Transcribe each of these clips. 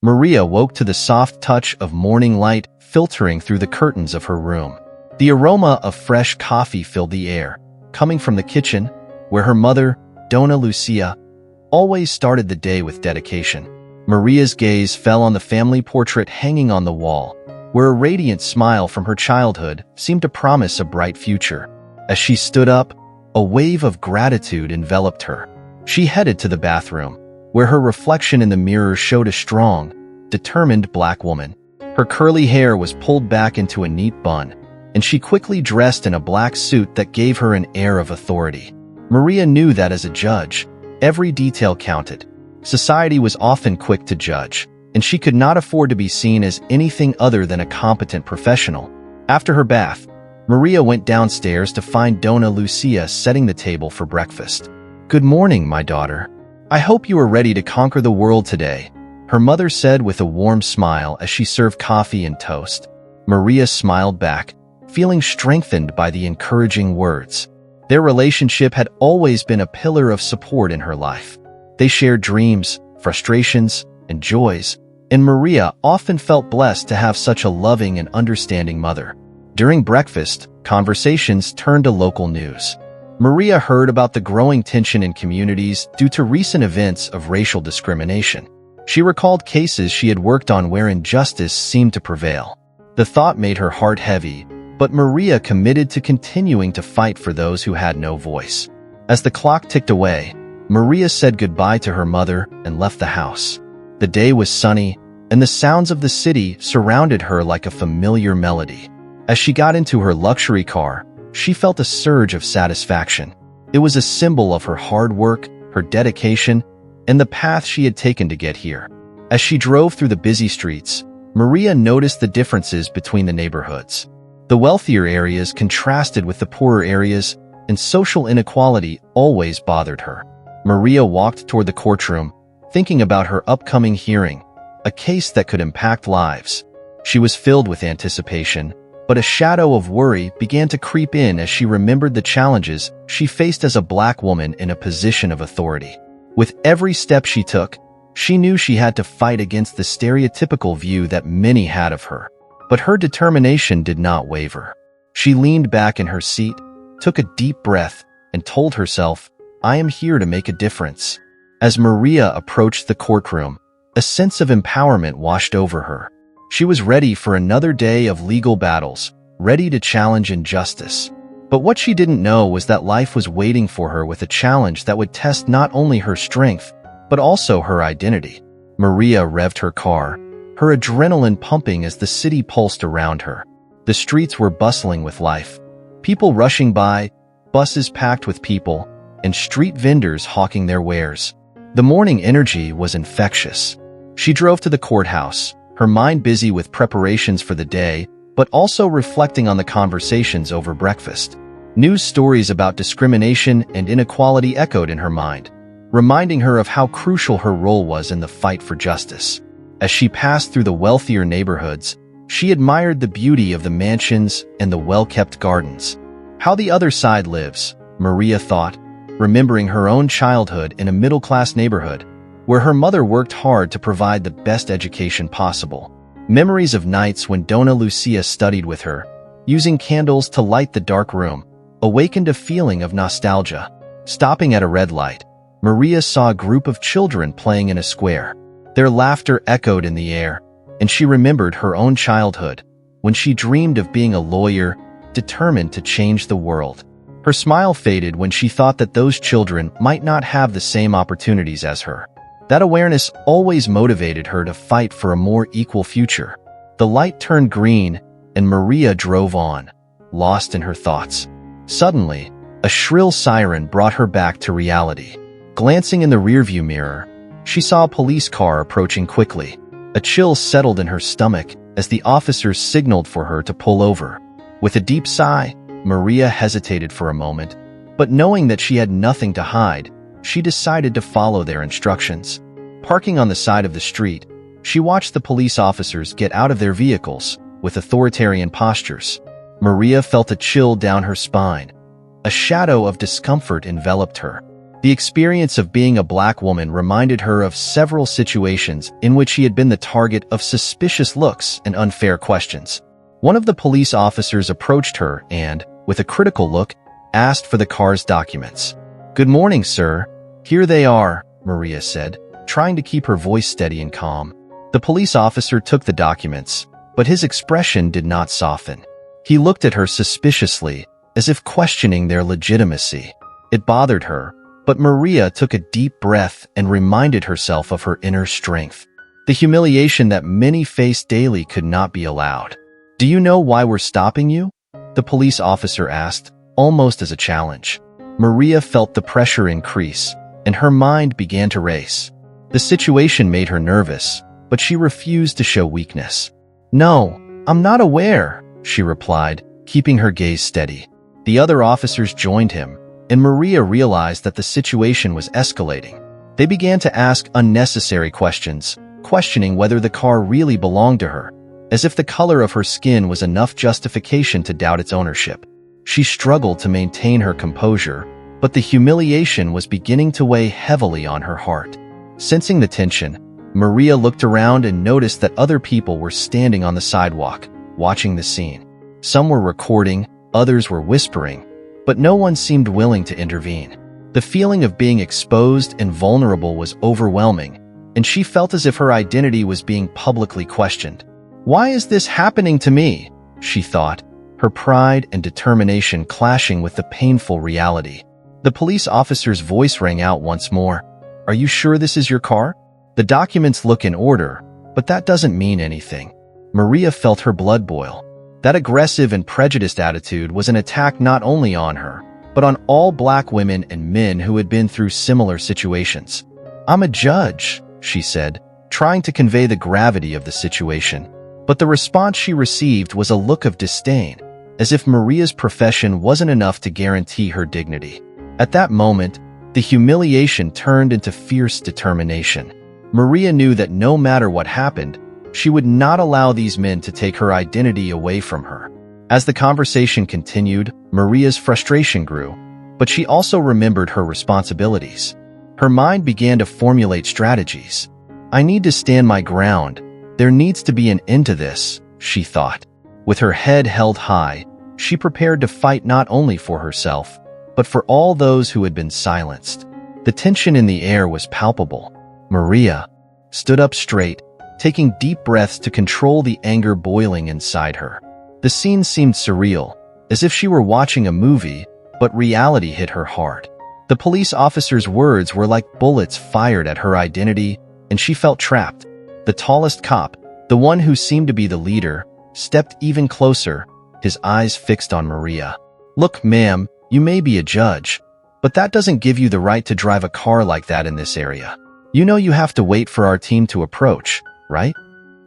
Maria woke to the soft touch of morning light filtering through the curtains of her room. The aroma of fresh coffee filled the air, coming from the kitchen, where her mother, Donna Lucia, always started the day with dedication. Maria's gaze fell on the family portrait hanging on the wall, where a radiant smile from her childhood seemed to promise a bright future. As she stood up, a wave of gratitude enveloped her. She headed to the bathroom, where her reflection in the mirror showed a strong, determined black woman. Her curly hair was pulled back into a neat bun, and she quickly dressed in a black suit that gave her an air of authority. Maria knew that as a judge, every detail counted. Society was often quick to judge, and she could not afford to be seen as anything other than a competent professional. After her bath, Maria went downstairs to find Donna Lucia setting the table for breakfast. "Good morning, my daughter. I hope you are ready to conquer the world today," her mother said with a warm smile as she served coffee and toast. Maria smiled back, feeling strengthened by the encouraging words. Their relationship had always been a pillar of support in her life. They shared dreams, frustrations, and joys, and Maria often felt blessed to have such a loving and understanding mother. During breakfast, conversations turned to local news. Maria heard about the growing tension in communities due to recent events of racial discrimination. She recalled cases she had worked on where injustice seemed to prevail. The thought made her heart heavy, but Maria committed to continuing to fight for those who had no voice. As the clock ticked away, Maria said goodbye to her mother and left the house. The day was sunny, and the sounds of the city surrounded her like a familiar melody. As she got into her luxury car, she felt a surge of satisfaction. It was a symbol of her hard work, her dedication, and the path she had taken to get here. As she drove through the busy streets, Maria noticed the differences between the neighborhoods. The wealthier areas contrasted with the poorer areas, and social inequality always bothered her. Maria walked toward the courtroom, thinking about her upcoming hearing, a case that could impact lives. She was filled with anticipation, but a shadow of worry began to creep in as she remembered the challenges she faced as a black woman in a position of authority. With every step she took, she knew she had to fight against the stereotypical view that many had of her. But her determination did not waver. She leaned back in her seat, took a deep breath, and told herself, "I am here to make a difference." As Maria approached the courtroom, a sense of empowerment washed over her. She was ready for another day of legal battles, ready to challenge injustice. But what she didn't know was that life was waiting for her with a challenge that would test not only her strength, but also her identity. Maria revved her car, her adrenaline pumping as the city pulsed around her. The streets were bustling with life. People rushing by, buses packed with people, and street vendors hawking their wares. The morning energy was infectious. She drove to the courthouse, her mind busy with preparations for the day, but also reflecting on the conversations over breakfast. News stories about discrimination and inequality echoed in her mind, reminding her of how crucial her role was in the fight for justice. As she passed through the wealthier neighborhoods, she admired the beauty of the mansions and the well-kept gardens. How the other side lives, Maria thought, remembering her own childhood in a middle-class neighborhood, where her mother worked hard to provide the best education possible. Memories of nights when Donna Lucia studied with her, using candles to light the dark room, awakened a feeling of nostalgia. Stopping at a red light, Maria saw a group of children playing in a square. Their laughter echoed in the air, and she remembered her own childhood, when she dreamed of being a lawyer, determined to change the world. Her smile faded when she thought that those children might not have the same opportunities as her. That awareness always motivated her to fight for a more equal future. The light turned green, and Maria drove on, lost in her thoughts. Suddenly, a shrill siren brought her back to reality. Glancing in the rearview mirror, she saw a police car approaching quickly. A chill settled in her stomach as the officers signaled for her to pull over. With a deep sigh, Maria hesitated for a moment, but knowing that she had nothing to hide, she decided to follow their instructions. Parking on the side of the street, she watched the police officers get out of their vehicles with authoritarian postures. Maria felt a chill down her spine. A shadow of discomfort enveloped her. The experience of being a black woman reminded her of several situations in which she had been the target of suspicious looks and unfair questions. One of the police officers approached her and, with a critical look, asked for the car's documents. "Good morning, sir. Here they are," Maria said, trying to keep her voice steady and calm. The police officer took the documents, but his expression did not soften. He looked at her suspiciously, as if questioning their legitimacy. It bothered her, but Maria took a deep breath and reminded herself of her inner strength. The humiliation that many face daily could not be allowed. "Do you know why we're stopping you?" the police officer asked, almost as a challenge. Maria felt the pressure increase, and her mind began to race. The situation made her nervous, but she refused to show weakness. "No, I'm not aware," she replied, keeping her gaze steady. The other officers joined him, and Maria realized that the situation was escalating. They began to ask unnecessary questions, questioning whether the car really belonged to her, as if the color of her skin was enough justification to doubt its ownership. She struggled to maintain her composure, but the humiliation was beginning to weigh heavily on her heart. Sensing the tension, Maria looked around and noticed that other people were standing on the sidewalk, watching the scene. Some were recording, others were whispering, but no one seemed willing to intervene. The feeling of being exposed and vulnerable was overwhelming, and she felt as if her identity was being publicly questioned. "Why is this happening to me?" she thought, her pride and determination clashing with the painful reality. The police officer's voice rang out once more. "Are you sure this is your car? The documents look in order, but that doesn't mean anything." Maria felt her blood boil. That aggressive and prejudiced attitude was an attack not only on her, but on all black women and men who had been through similar situations. "I'm a judge," she said, trying to convey the gravity of the situation. But the response she received was a look of disdain, as if Maria's profession wasn't enough to guarantee her dignity. At that moment, the humiliation turned into fierce determination. Maria knew that no matter what happened, she would not allow these men to take her identity away from her. As the conversation continued, Maria's frustration grew, but she also remembered her responsibilities. Her mind began to formulate strategies. "I need to stand my ground. There needs to be an end to this," she thought. With her head held high, she prepared to fight not only for herself, but for all those who had been silenced. The tension in the air was palpable. Maria stood up straight, taking deep breaths to control the anger boiling inside her. The scene seemed surreal, as if she were watching a movie, but reality hit her hard. The police officer's words were like bullets fired at her identity, and she felt trapped. The tallest cop, the one who seemed to be the leader, stepped even closer, his eyes fixed on Maria. "Look, ma'am, you may be a judge, but that doesn't give you the right to drive a car like that in this area. You know you have to wait for our team to approach, right?"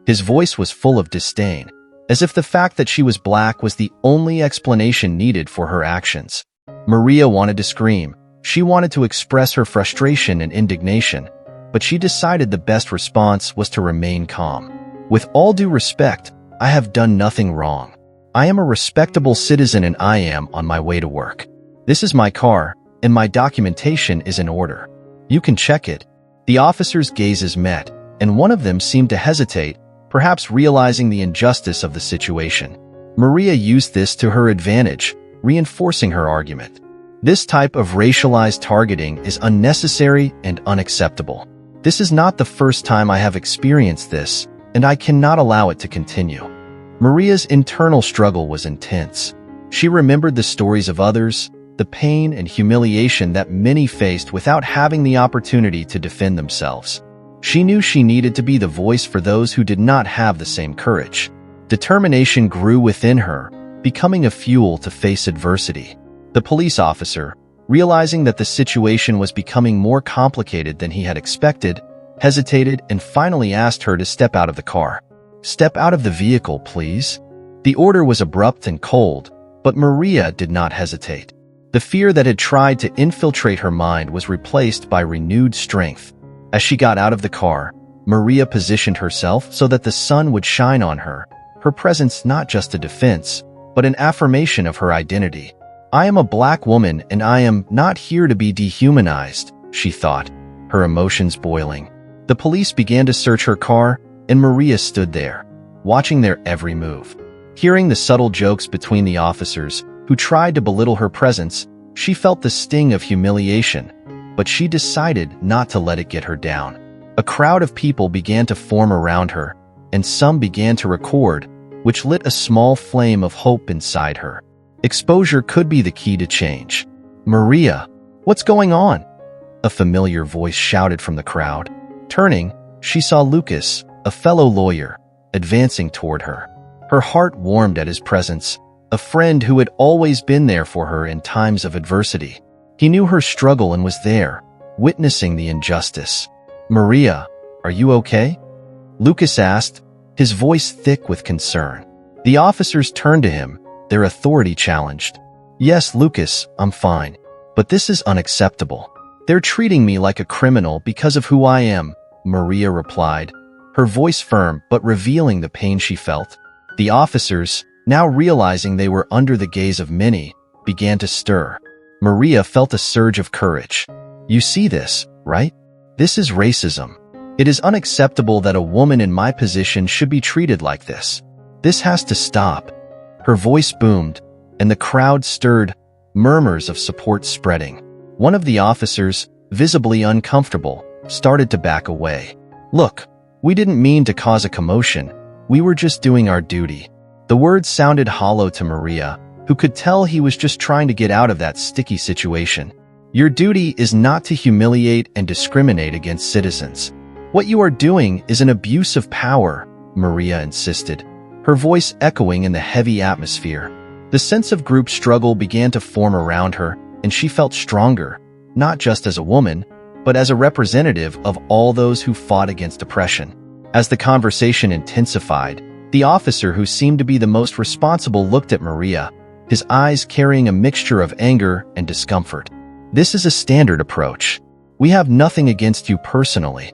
His voice was full of disdain, as if the fact that she was black was the only explanation needed for her actions. Maria wanted to scream. She wanted to express her frustration and indignation, but she decided the best response was to remain calm. "With all due respect, I have done nothing wrong. I am a respectable citizen and I am on my way to work. This is my car, and my documentation is in order. You can check it." The officers' gazes met, and one of them seemed to hesitate, perhaps realizing the injustice of the situation. Maria used this to her advantage, reinforcing her argument. "This type of racialized targeting is unnecessary and unacceptable. This is not the first time I have experienced this, and I cannot allow it to continue." Maria's internal struggle was intense. She remembered the stories of others, the pain and humiliation that many faced without having the opportunity to defend themselves. She knew she needed to be the voice for those who did not have the same courage. Determination grew within her, becoming a fuel to face adversity. The police officer, realizing that the situation was becoming more complicated than he had expected, hesitated and finally asked her to step out of the car. "Step out of the vehicle, please." The order was abrupt and cold, but Maria did not hesitate. The fear that had tried to infiltrate her mind was replaced by renewed strength. As she got out of the car, Maria positioned herself so that the sun would shine on her, her presence not just a defense, but an affirmation of her identity. I am a black woman and I am not here to be dehumanized, she thought, her emotions boiling. The police began to search her car, and Maria stood there, watching their every move. Hearing the subtle jokes between the officers, who tried to belittle her presence, she felt the sting of humiliation, but she decided not to let it get her down. A crowd of people began to form around her, and some began to record, which lit a small flame of hope inside her. Exposure could be the key to change. "Maria, what's going on?" a familiar voice shouted from the crowd. Turning, she saw Lucas, a fellow lawyer, advancing toward her. Her heart warmed at his presence, a friend who had always been there for her in times of adversity. He knew her struggle and was there, witnessing the injustice. "Maria, are you okay?" Lucas asked, his voice thick with concern. The officers turned to him, their authority challenged. "Yes, Lucas, I'm fine. But this is unacceptable. They're treating me like a criminal because of who I am," Maria replied, her voice firm but revealing the pain she felt. The officers, now realizing they were under the gaze of many, began to stir. Maria felt a surge of courage. "You see this, right? This is racism. It is unacceptable that a woman in my position should be treated like this. This has to stop." Her voice boomed, and the crowd stirred, murmurs of support spreading. One of the officers, visibly uncomfortable, started to back away. "Look, we didn't mean to cause a commotion. We were just doing our duty." The words sounded hollow to Maria, who could tell he was just trying to get out of that sticky situation. "Your duty is not to humiliate and discriminate against citizens. What you are doing is an abuse of power," Maria insisted, her voice echoing in the heavy atmosphere. The sense of group struggle began to form around her, and she felt stronger, not just as a woman, but as a representative of all those who fought against oppression. As the conversation intensified, the officer who seemed to be the most responsible looked at Maria, his eyes carrying a mixture of anger and discomfort. "This is a standard approach. We have nothing against you personally.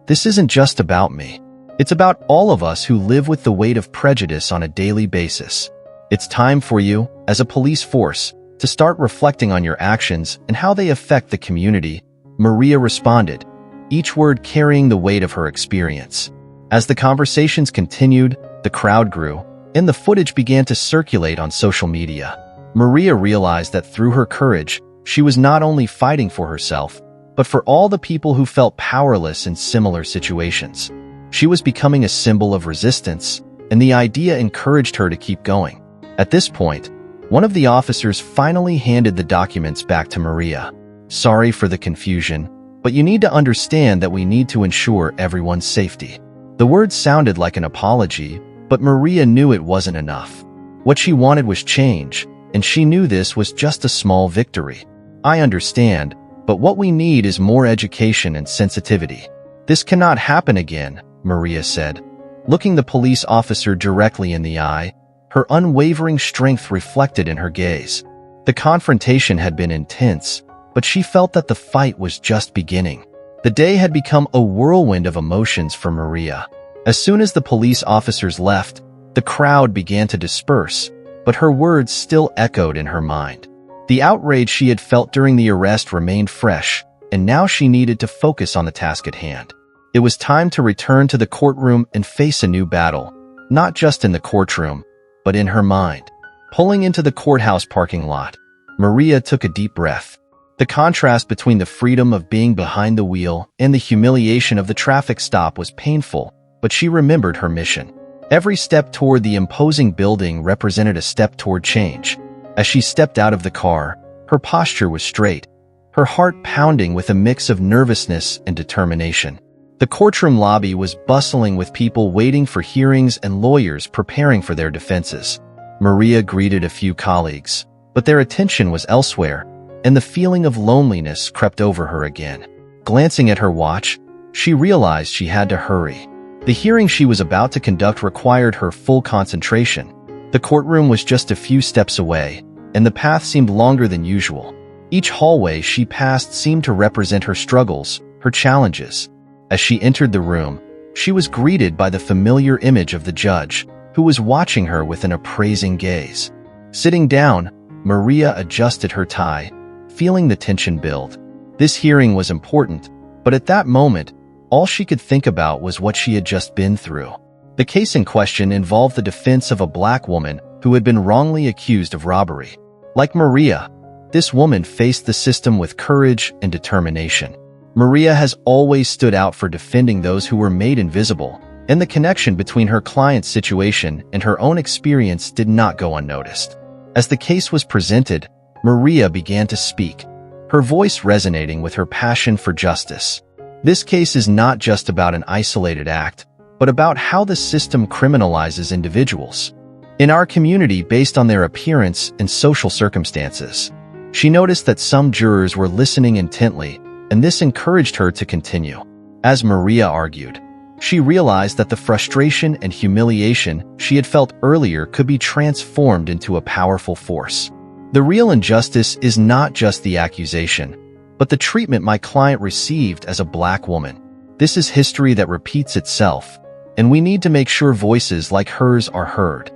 This isn't just about me. It's about all of us who live with the weight of prejudice on a daily basis. It's time for you, as a police force, to start reflecting on your actions and how they affect the community," Maria responded, each word carrying the weight of her experience. As the conversations continued, the crowd grew, and the footage began to circulate on social media. Maria realized that through her courage, she was not only fighting for herself, but for all the people who felt powerless in similar situations. She was becoming a symbol of resistance, and the idea encouraged her to keep going. At this point, one of the officers finally handed the documents back to Maria. "Sorry for the confusion, but you need to understand that we need to ensure everyone's safety." The words sounded like an apology, but Maria knew it wasn't enough. What she wanted was change, and she knew this was just a small victory. "I understand, but what we need is more education and sensitivity. This cannot happen again," Maria said, looking the police officer directly in the eye, her unwavering strength reflected in her gaze. The confrontation had been intense, but she felt that the fight was just beginning. The day had become a whirlwind of emotions for Maria. As soon as the police officers left, the crowd began to disperse, but her words still echoed in her mind. The outrage she had felt during the arrest remained fresh, and now she needed to focus on the task at hand. It was time to return to the courtroom and face a new battle, not just in the courtroom, but in her mind. Pulling into the courthouse parking lot, Maria took a deep breath. The contrast between the freedom of being behind the wheel and the humiliation of the traffic stop was painful, but she remembered her mission. Every step toward the imposing building represented a step toward change. As she stepped out of the car, her posture was straight, her heart pounding with a mix of nervousness and determination. The courtroom lobby was bustling with people waiting for hearings and lawyers preparing for their defenses. Maria greeted a few colleagues, but their attention was elsewhere, and the feeling of loneliness crept over her again. Glancing at her watch, she realized she had to hurry. The hearing she was about to conduct required her full concentration. The courtroom was just a few steps away, and the path seemed longer than usual. Each hallway she passed seemed to represent her struggles, her challenges. As she entered the room, she was greeted by the familiar image of the judge, who was watching her with an appraising gaze. Sitting down, Maria adjusted her tie, feeling the tension build. This hearing was important, but at that moment, all she could think about was what she had just been through. The case in question involved the defense of a black woman who had been wrongly accused of robbery. Like Maria, this woman faced the system with courage and determination. Maria has always stood out for defending those who were made invisible, and the connection between her client's situation and her own experience did not go unnoticed. As the case was presented, Maria began to speak, her voice resonating with her passion for justice. This case is not just about an isolated act, but about how the system criminalizes individuals in our community based on their appearance and social circumstances. She noticed that some jurors were listening intently, and this encouraged her to continue. As Maria argued, she realized that the frustration and humiliation she had felt earlier could be transformed into a powerful force. The real injustice is not just the accusation, but the treatment my client received as a black woman. This is history that repeats itself, and we need to make sure voices like hers are heard.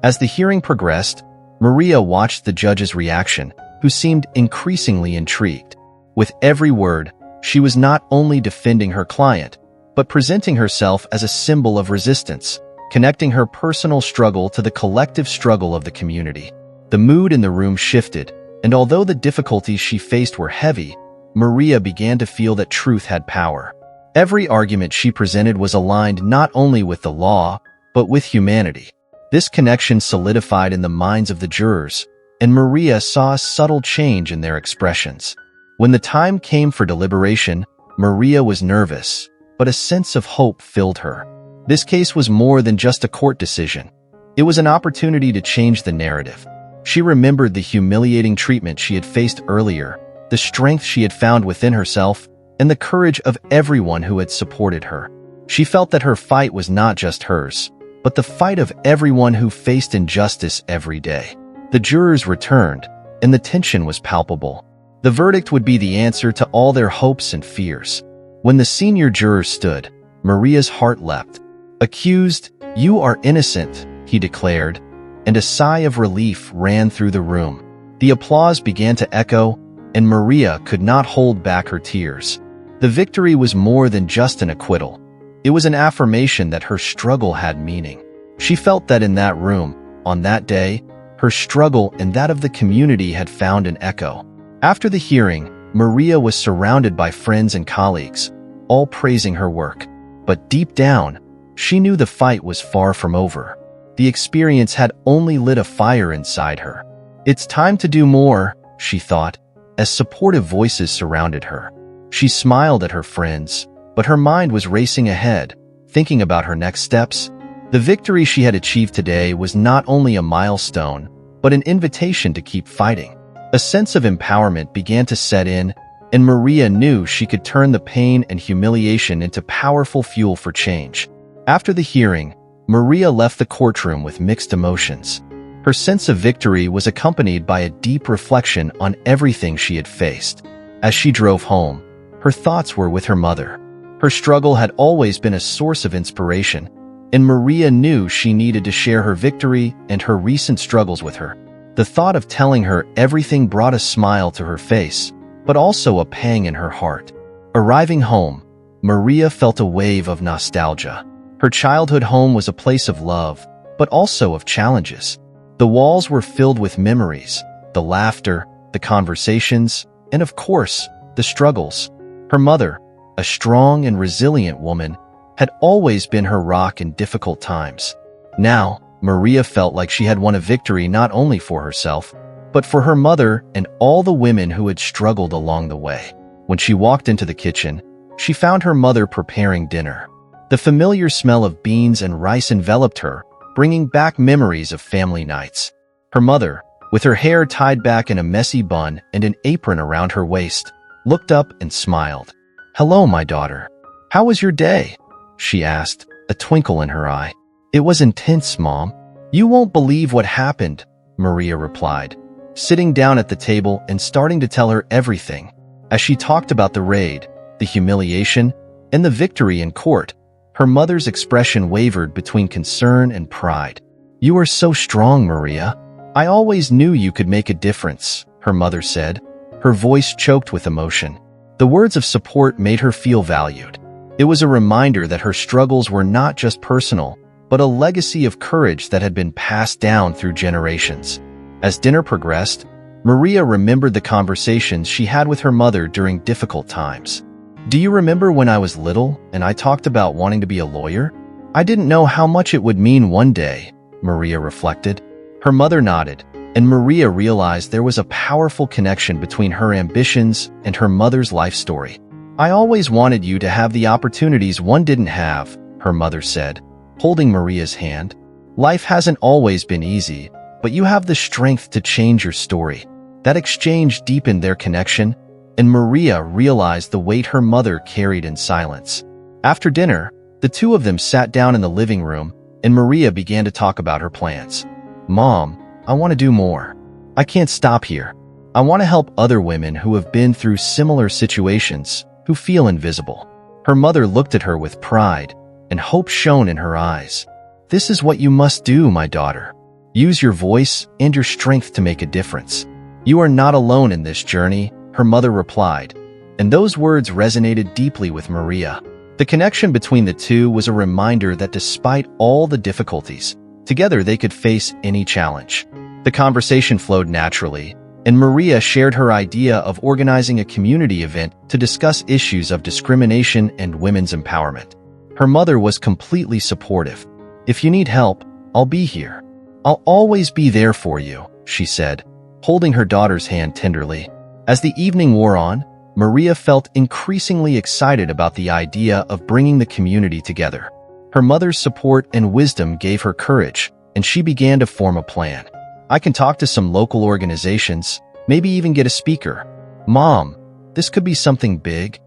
As the hearing progressed, Maria watched the judge's reaction, who seemed increasingly intrigued. With every word, she was not only defending her client, but presenting herself as a symbol of resistance, connecting her personal struggle to the collective struggle of the community. The mood in the room shifted, and although the difficulties she faced were heavy, Maria began to feel that truth had power. Every argument she presented was aligned not only with the law, but with humanity. This connection solidified in the minds of the jurors, and Maria saw a subtle change in their expressions. When the time came for deliberation, Maria was nervous, but a sense of hope filled her. This case was more than just a court decision. It was an opportunity to change the narrative. She remembered the humiliating treatment she had faced earlier, the strength she had found within herself, and the courage of everyone who had supported her. She felt that her fight was not just hers, but the fight of everyone who faced injustice every day. The jurors returned, and the tension was palpable. The verdict would be the answer to all their hopes and fears. When the senior juror stood, Maria's heart leapt. "Accused, you are innocent," he declared, and a sigh of relief ran through the room. The applause began to echo, and Maria could not hold back her tears. The victory was more than just an acquittal. It was an affirmation that her struggle had meaning. She felt that in that room, on that day, her struggle and that of the community had found an echo. After the hearing, Maria was surrounded by friends and colleagues, all praising her work. But deep down, she knew the fight was far from over. The experience had only lit a fire inside her. "It's time to do more," she thought, as supportive voices surrounded her. She smiled at her friends, but her mind was racing ahead, thinking about her next steps. The victory she had achieved today was not only a milestone, but an invitation to keep fighting. A sense of empowerment began to set in, and Maria knew she could turn the pain and humiliation into powerful fuel for change. After the hearing, Maria left the courtroom with mixed emotions. Her sense of victory was accompanied by a deep reflection on everything she had faced. As she drove home, her thoughts were with her mother. Her struggle had always been a source of inspiration, and Maria knew she needed to share her victory and her recent struggles with her. The thought of telling her everything brought a smile to her face, but also a pang in her heart. Arriving home, Maria felt a wave of nostalgia. Her childhood home was a place of love, but also of challenges. The walls were filled with memories, the laughter, the conversations, and of course, the struggles. Her mother, a strong and resilient woman, had always been her rock in difficult times. Now, Maria felt like she had won a victory not only for herself, but for her mother and all the women who had struggled along the way. When she walked into the kitchen, she found her mother preparing dinner. The familiar smell of beans and rice enveloped her, bringing back memories of family nights. Her mother, with her hair tied back in a messy bun and an apron around her waist, looked up and smiled. "Hello, my daughter. How was your day?" she asked, a twinkle in her eye. "It was intense, Mom." "You won't believe what happened," Maria replied, sitting down at the table and starting to tell her everything. As she talked about the raid, the humiliation, and the victory in court, her mother's expression wavered between concern and pride. "You are so strong, Maria. "I always knew you could make a difference," her mother said, her voice choked with emotion. The words of support made her feel valued. It was a reminder that her struggles were not just personal, but a legacy of courage that had been passed down through generations. As dinner progressed, Maria remembered the conversations she had with her mother during difficult times. "Do you remember when I was little and I talked about wanting to be a lawyer? I didn't know how much it would mean one day," Maria reflected. Her mother nodded, and Maria realized there was a powerful connection between her ambitions and her mother's life story. "I always wanted you to have the opportunities one didn't have," her mother said, holding Maria's hand. "Life hasn't always been easy, but you have the strength to change your story." That exchange deepened their connection, and Maria realized the weight her mother carried in silence. After dinner, the two of them sat down in the living room, and Maria began to talk about her plans. "Mom, I want to do more. I can't stop here. I want to help other women who have been through similar situations, who feel invisible." Her mother looked at her with pride, and hope shone in her eyes. "This is what you must do, my daughter. Use your voice and your strength to make a difference. You are not alone in this journey," her mother replied, and those words resonated deeply with Maria. The connection between the two was a reminder that despite all the difficulties, together they could face any challenge. The conversation flowed naturally, and Maria shared her idea of organizing a community event to discuss issues of discrimination and women's empowerment. Her mother was completely supportive. "If you need help, I'll be here. I'll always be there for you," she said, holding her daughter's hand tenderly. As the evening wore on, Maria felt increasingly excited about the idea of bringing the community together. Her mother's support and wisdom gave her courage, and she began to form a plan. "I can talk to some local organizations, maybe even get a speaker. Mom, this could be something big."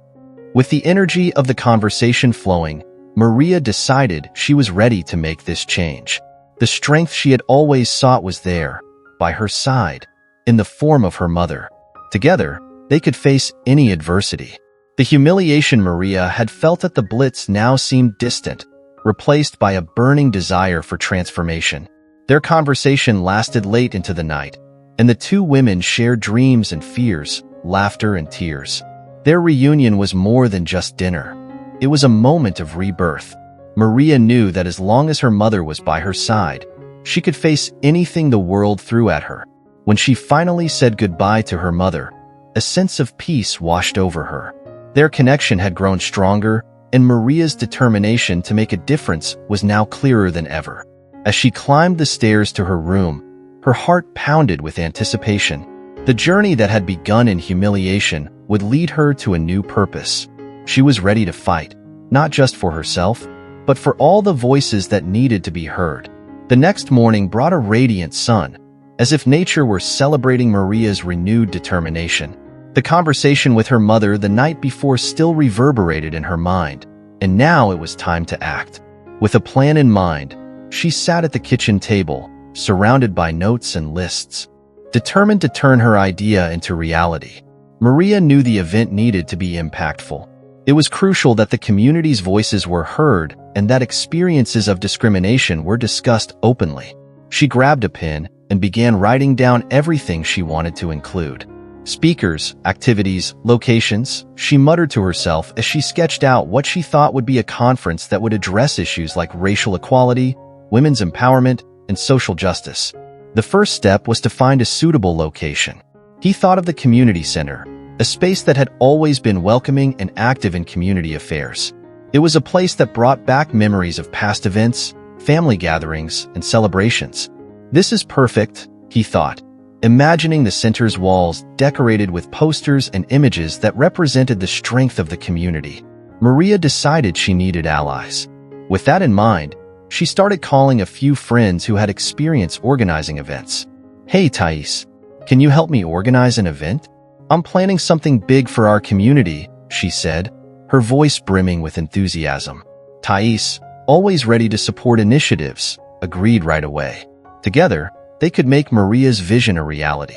With the energy of the conversation flowing, Maria decided she was ready to make this change. The strength she had always sought was there, by her side, in the form of her mother. Together, they could face any adversity. The humiliation Maria had felt at the Blitz now seemed distant, replaced by a burning desire for transformation. Their conversation lasted late into the night, and the two women shared dreams and fears, laughter and tears. Their reunion was more than just dinner. It was a moment of rebirth. Maria knew that as long as her mother was by her side, she could face anything the world threw at her. When she finally said goodbye to her mother, a sense of peace washed over her. Their connection had grown stronger, and Maria's determination to make a difference was now clearer than ever. As she climbed the stairs to her room, her heart pounded with anticipation. The journey that had begun in humiliation would lead her to a new purpose. She was ready to fight, not just for herself, but for all the voices that needed to be heard. The next morning brought a radiant sun, as if nature were celebrating Maria's renewed determination. The conversation with her mother the night before still reverberated in her mind, and now it was time to act. With a plan in mind, she sat at the kitchen table, surrounded by notes and lists, determined to turn her idea into reality. Maria knew the event needed to be impactful. It was crucial that the community's voices were heard and that experiences of discrimination were discussed openly. She grabbed a pen and began writing down everything she wanted to include. Speakers, activities, locations, she muttered to herself as she sketched out what she thought would be a conference that would address issues like racial equality, women's empowerment, and social justice. The first step was to find a suitable location. He thought of the community center, a space that had always been welcoming and active in community affairs. It was a place that brought back memories of past events, family gatherings, and celebrations. "This is perfect," he thought, imagining the center's walls decorated with posters and images that represented the strength of the community. Maria decided she needed allies. With that in mind, she started calling a few friends who had experience organizing events. "Hey, Thais, can you help me organize an event? I'm planning something big for our community," she said, her voice brimming with enthusiasm. Thais, always ready to support initiatives, agreed right away. Together, they could make Maria's vision a reality.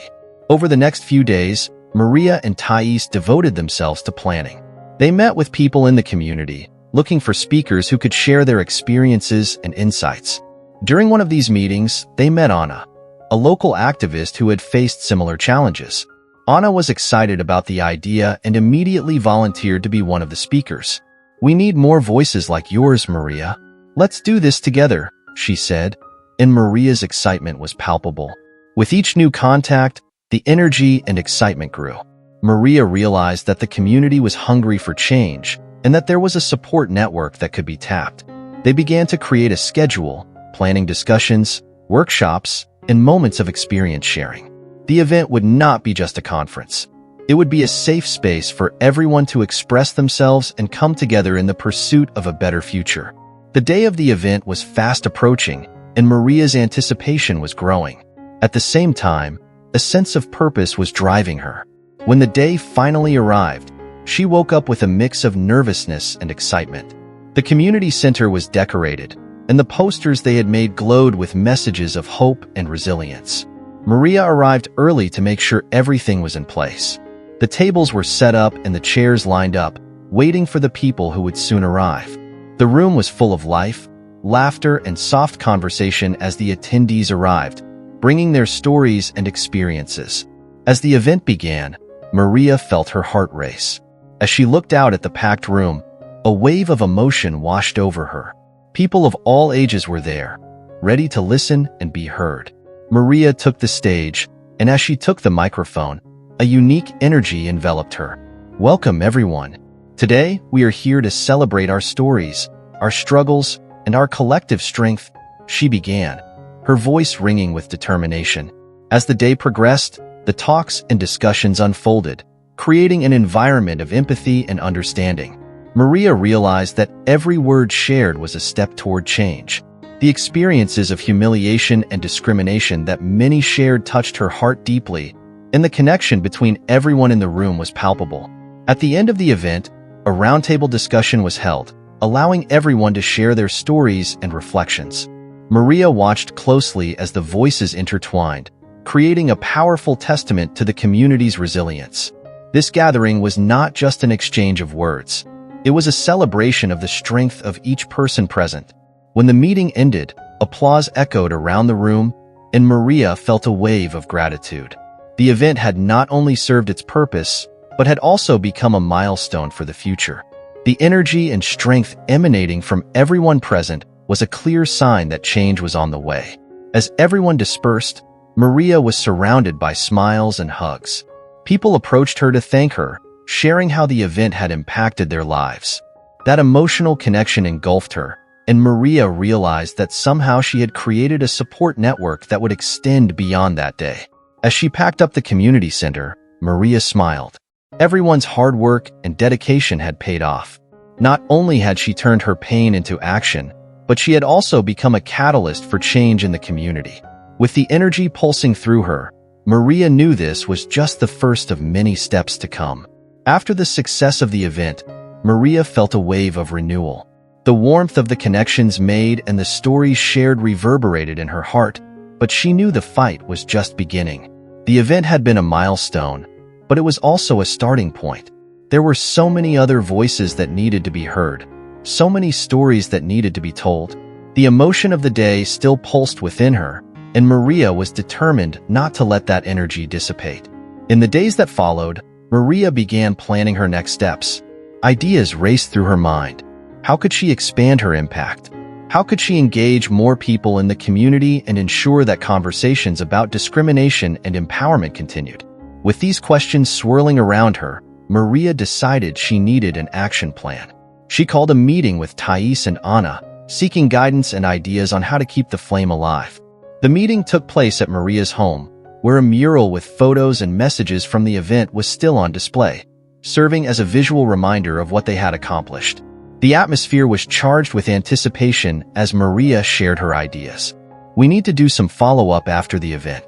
Over the next few days, Maria and Thais devoted themselves to planning. They met with people in the community, looking for speakers who could share their experiences and insights. During one of these meetings, they met Anna, a local activist who had faced similar challenges. Anna was excited about the idea and immediately volunteered to be one of the speakers. "We need more voices like yours, Maria. Let's do this together," she said, and Maria's excitement was palpable. With each new contact, the energy and excitement grew. Maria realized that the community was hungry for change and that there was a support network that could be tapped. They began to create a schedule, planning discussions, workshops, and moments of experience sharing. The event would not be just a conference. It would be a safe space for everyone to express themselves and come together in the pursuit of a better future. The day of the event was fast approaching, and Maria's anticipation was growing. At the same time, a sense of purpose was driving her. When the day finally arrived, she woke up with a mix of nervousness and excitement. The community center was decorated, and the posters they had made glowed with messages of hope and resilience. Maria arrived early to make sure everything was in place. The tables were set up and the chairs lined up, waiting for the people who would soon arrive. The room was full of life, laughter, and soft conversation as the attendees arrived, bringing their stories and experiences. As the event began, Maria felt her heart race. As she looked out at the packed room, a wave of emotion washed over her. People of all ages were there, ready to listen and be heard. Maria took the stage, and as she took the microphone, a unique energy enveloped her. "Welcome, everyone. Today, we are here to celebrate our stories, our struggles, and our collective strength," she began, her voice ringing with determination. As the day progressed, the talks and discussions unfolded, creating an environment of empathy and understanding. Maria realized that every word shared was a step toward change. The experiences of humiliation and discrimination that many shared touched her heart deeply, and the connection between everyone in the room was palpable. At the end of the event, a roundtable discussion was held, allowing everyone to share their stories and reflections. Maria watched closely as the voices intertwined, creating a powerful testament to the community's resilience. This gathering was not just an exchange of words. It was a celebration of the strength of each person present. When the meeting ended, applause echoed around the room, and Maria felt a wave of gratitude. The event had not only served its purpose, but had also become a milestone for the future. The energy and strength emanating from everyone present was a clear sign that change was on the way. As everyone dispersed, Maria was surrounded by smiles and hugs. People approached her to thank her, sharing how the event had impacted their lives. That emotional connection engulfed her, and Maria realized that somehow she had created a support network that would extend beyond that day. As she packed up the community center, Maria smiled. Everyone's hard work and dedication had paid off. Not only had she turned her pain into action, but she had also become a catalyst for change in the community. With the energy pulsing through her, Maria knew this was just the first of many steps to come. After the success of the event, Maria felt a wave of renewal. The warmth of the connections made and the stories shared reverberated in her heart, but she knew the fight was just beginning. The event had been a milestone, but it was also a starting point. There were so many other voices that needed to be heard, so many stories that needed to be told. The emotion of the day still pulsed within her, and Maria was determined not to let that energy dissipate. In the days that followed, Maria began planning her next steps. Ideas raced through her mind. How could she expand her impact? How could she engage more people in the community and ensure that conversations about discrimination and empowerment continued? With these questions swirling around her, Maria decided she needed an action plan. She called a meeting with Thais and Anna, seeking guidance and ideas on how to keep the flame alive. The meeting took place at Maria's home, where a mural with photos and messages from the event was still on display, serving as a visual reminder of what they had accomplished. The atmosphere was charged with anticipation as Maria shared her ideas. "We need to do some follow-up after the event.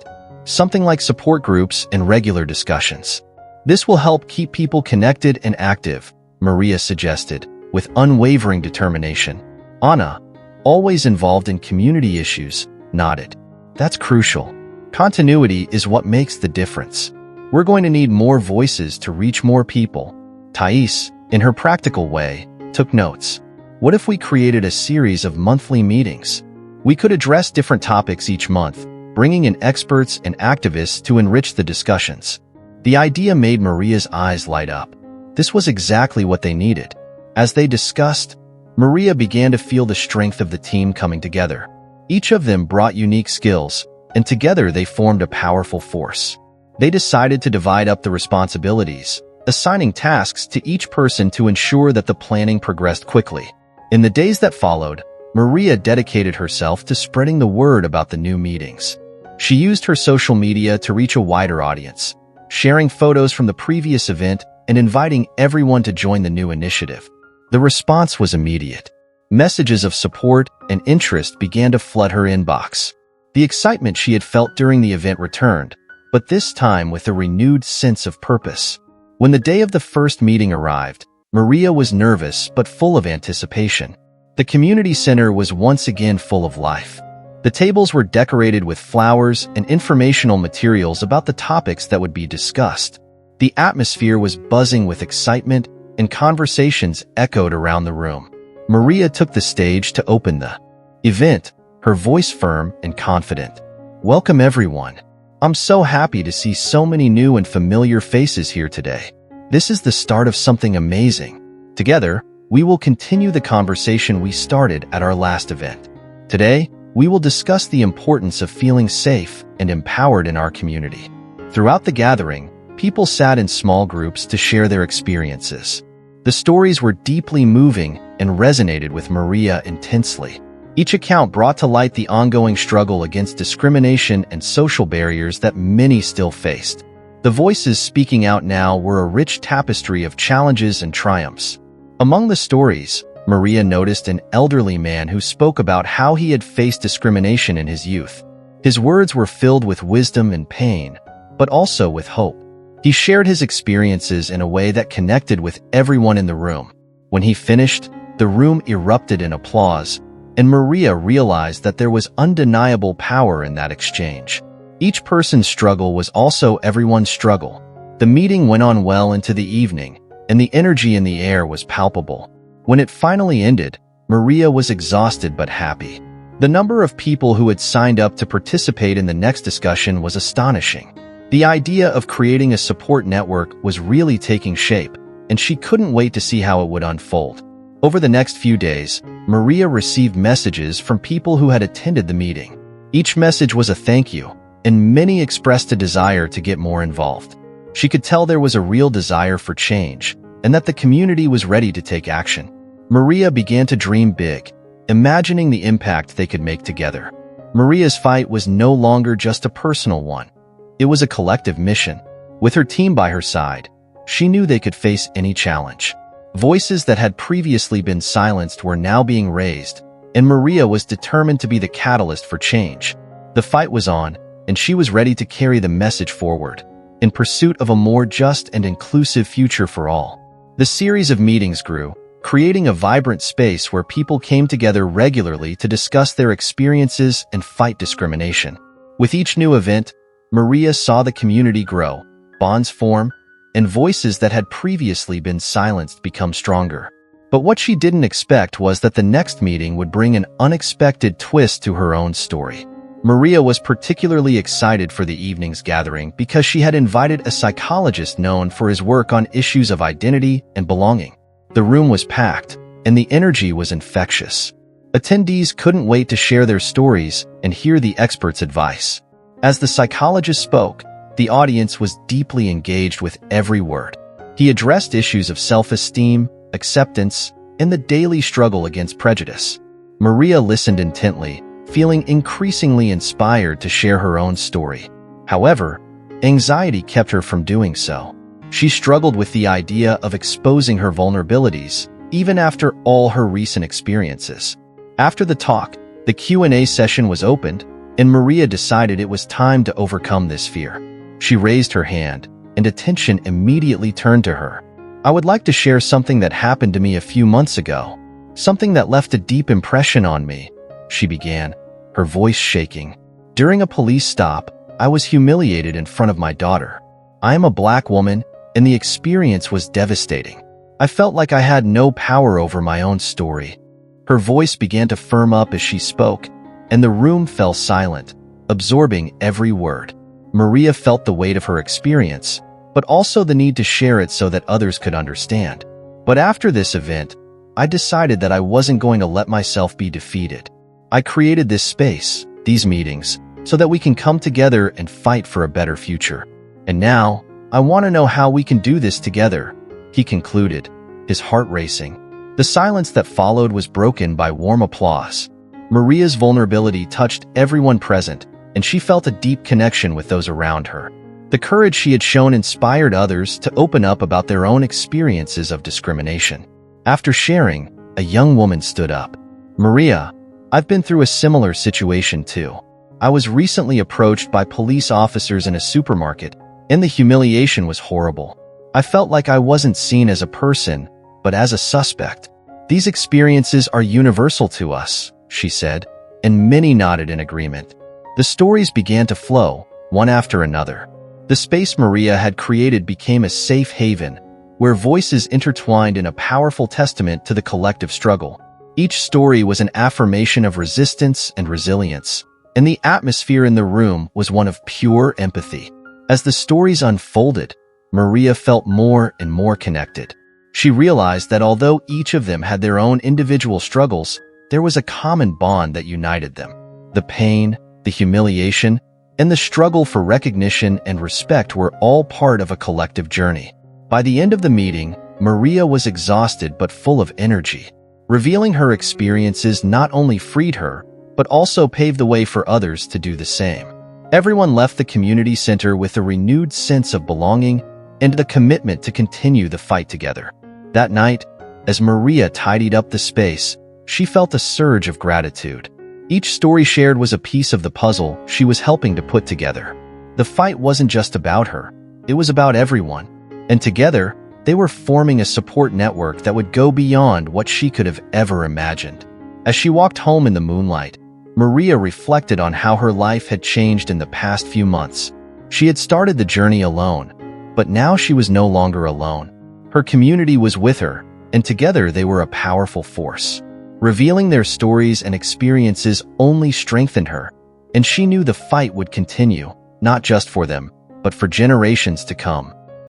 Something like support groups and regular discussions. This will help keep people connected and active," Maria suggested, with unwavering determination. Anna, always involved in community issues, nodded. "That's crucial. Continuity is what makes the difference. We're going to need more voices to reach more people." Thais, in her practical way, took notes. "What if we created a series of monthly meetings? We could address different topics each month, bringing in experts and activists to enrich the discussions. The idea made Maria's eyes light up. This was exactly what they needed. As they discussed, Maria began to feel the strength of the team coming together. Each of them brought unique skills, and together they formed a powerful force. They decided to divide up the responsibilities, assigning tasks to each person to ensure that the planning progressed quickly. In the days that followed, Maria dedicated herself to spreading the word about the new meetings. She used her social media to reach a wider audience, sharing photos from the previous event and inviting everyone to join the new initiative. The response was immediate. Messages of support and interest began to flood her inbox. The excitement she had felt during the event returned, but this time with a renewed sense of purpose. When the day of the first meeting arrived, Maria was nervous but full of anticipation. The community center was once again full of life. The tables were decorated with flowers and informational materials about the topics that would be discussed. The atmosphere was buzzing with excitement, and conversations echoed around the room. Maria took the stage to open the event, her voice firm and confident. "Welcome everyone. I'm so happy to see so many new and familiar faces here today. This is the start of something amazing. Together, we will continue the conversation we started at our last event. Today, we will discuss the importance of feeling safe and empowered in our community." Throughout the gathering, people sat in small groups to share their experiences. The stories were deeply moving and resonated with Maria intensely. Each account brought to light the ongoing struggle against discrimination and social barriers that many still faced. The voices speaking out now were a rich tapestry of challenges and triumphs. Among the stories, Maria noticed an elderly man who spoke about how he had faced discrimination in his youth. His words were filled with wisdom and pain, but also with hope. He shared his experiences in a way that connected with everyone in the room. When he finished, the room erupted in applause, and Maria realized that there was undeniable power in that exchange. Each person's struggle was also everyone's struggle. The meeting went on well into the evening, and the energy in the air was palpable. When it finally ended, Maria was exhausted but happy. The number of people who had signed up to participate in the next discussion was astonishing. The idea of creating a support network was really taking shape, and she couldn't wait to see how it would unfold. Over the next few days, Maria received messages from people who had attended the meeting. Each message was a thank you, and many expressed a desire to get more involved. She could tell there was a real desire for change, and that the community was ready to take action. Maria began to dream big, imagining the impact they could make together. Maria's fight was no longer just a personal one. It was a collective mission. With her team by her side, she knew they could face any challenge. Voices that had previously been silenced were now being raised, and Maria was determined to be the catalyst for change. The fight was on, and she was ready to carry the message forward, in pursuit of a more just and inclusive future for all. The series of meetings grew, creating a vibrant space where people came together regularly to discuss their experiences and fight discrimination. With each new event, Maria saw the community grow, bonds form, and voices that had previously been silenced become stronger. But what she didn't expect was that the next meeting would bring an unexpected twist to her own story. Maria was particularly excited for the evening's gathering because she had invited a psychologist known for his work on issues of identity and belonging. The room was packed, and the energy was infectious. Attendees couldn't wait to share their stories and hear the expert's advice. As the psychologist spoke, the audience was deeply engaged with every word. He addressed issues of self-esteem, acceptance, and the daily struggle against prejudice. Maria listened intently, feeling increasingly inspired to share her own story. However, anxiety kept her from doing so. She struggled with the idea of exposing her vulnerabilities, even after all her recent experiences. After the talk, the Q&A session was opened, and Maria decided it was time to overcome this fear. She raised her hand, and attention immediately turned to her. "I would like to share something that happened to me a few months ago. Something that left a deep impression on me," she began, her voice shaking. "During a police stop, I was humiliated in front of my daughter. I am a Black woman, and the experience was devastating. I felt like I had no power over my own story." Her voice began to firm up as she spoke, and the room fell silent, absorbing every word. Maria felt the weight of her experience, but also the need to share it so that others could understand. But after this event, I decided that I wasn't going to let myself be defeated. I created this space, these meetings, so that we can come together and fight for a better future. And now, I want to know how we can do this together, he concluded, his heart racing. The silence that followed was broken by warm applause. Maria's vulnerability touched everyone present, and she felt a deep connection with those around her. The courage she had shown inspired others to open up about their own experiences of discrimination. After sharing, a young woman stood up. "Maria, I've been through a similar situation too. I was recently approached by police officers in a supermarket, and the humiliation was horrible. I felt like I wasn't seen as a person, but as a suspect. These experiences are universal to us," she said, and many nodded in agreement. The stories began to flow, one after another. The space Maria had created became a safe haven, where voices intertwined in a powerful testament to the collective struggle. Each story was an affirmation of resistance and resilience, and the atmosphere in the room was one of pure empathy. As the stories unfolded, Maria felt more and more connected. She realized that although each of them had their own individual struggles, there was a common bond that united them. The pain, the humiliation, and the struggle for recognition and respect were all part of a collective journey. By the end of the meeting, Maria was exhausted but full of energy. Revealing her experiences not only freed her, but also paved the way for others to do the same. Everyone left the community center with a renewed sense of belonging and the commitment to continue the fight together. That night, as Maria tidied up the space, she felt a surge of gratitude. Each story shared was a piece of the puzzle she was helping to put together. The fight wasn't just about her, it was about everyone. And together, they were forming a support network that would go beyond what she could have ever imagined. As she walked home in the moonlight, Maria reflected on how her life had changed in the past few months. She had started the journey alone, but now she was no longer alone. Her community was with her, and together they were a powerful force. Revealing their stories and experiences only strengthened her, and she knew the fight would continue, not just for them, but for generations to come.